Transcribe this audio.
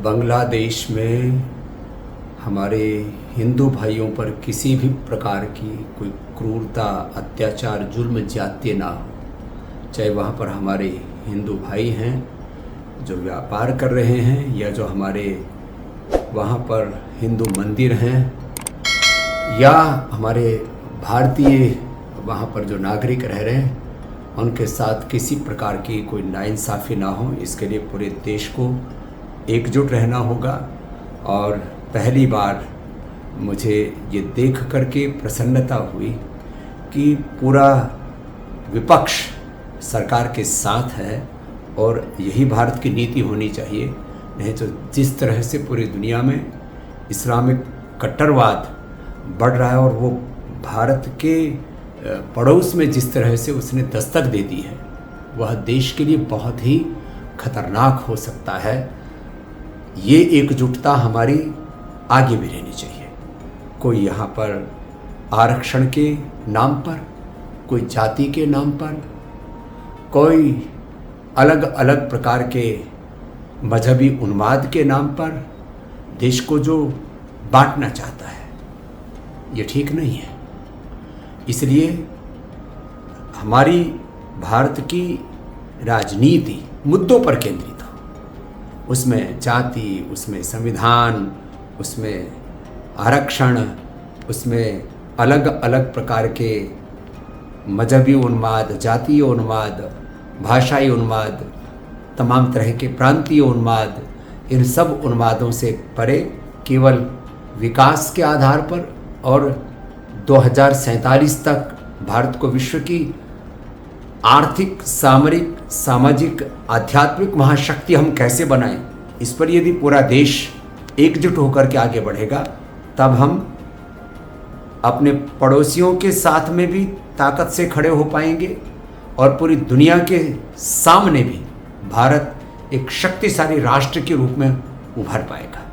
बांग्लादेश में हमारे हिंदू भाइयों पर किसी भी प्रकार की कोई क्रूरता, अत्याचार, जुल्म, ज्यादती ना हो। चाहे वहाँ पर हमारे हिंदू भाई हैं जो व्यापार कर रहे हैं, या जो हमारे वहाँ पर हिंदू मंदिर हैं, या हमारे भारतीय वहाँ पर जो नागरिक रह रहे हैं, उनके साथ किसी प्रकार की कोई नाइंसाफ़ी ना हो। इसके लिए पूरे देश को एकजुट रहना होगा। और पहली बार मुझे ये देख करके प्रसन्नता हुई कि पूरा विपक्ष सरकार के साथ है, और यही भारत की नीति होनी चाहिए। नहीं तो जिस तरह से पूरी दुनिया में इस्लामिक कट्टरवाद बढ़ रहा है, और वो भारत के पड़ोस में जिस तरह से उसने दस्तक दे दी है, वह देश के लिए बहुत ही खतरनाक हो सकता है। ये एकजुटता हमारी आगे भी रहनी चाहिए। कोई यहाँ पर आरक्षण के नाम पर, कोई जाति के नाम पर, कोई अलग अलग प्रकार के मजहबी उन्माद के नाम पर देश को जो बांटना चाहता है, ये ठीक नहीं है। इसलिए हमारी भारत की राजनीति मुद्दों पर केंद्रित हो, उसमें जाति, उसमें संविधान, उसमें आरक्षण, उसमें अलग अलग प्रकार के मजहबी उन्माद, जातीय उन्माद, भाषाई उन्माद, तमाम तरह के प्रांतीय उन्माद, इन सब उन्मादों से परे केवल विकास के आधार पर और 2047 तक भारत को विश्व की आर्थिक, सामरिक, सामाजिक, आध्यात्मिक महाशक्ति हम कैसे बनाएं, इस पर यदि पूरा देश एकजुट होकर के आगे बढ़ेगा, तब हम अपने पड़ोसियों के साथ में भी ताकत से खड़े हो पाएंगे, और पूरी दुनिया के सामने भी भारत एक शक्तिशाली राष्ट्र के रूप में उभर पाएगा।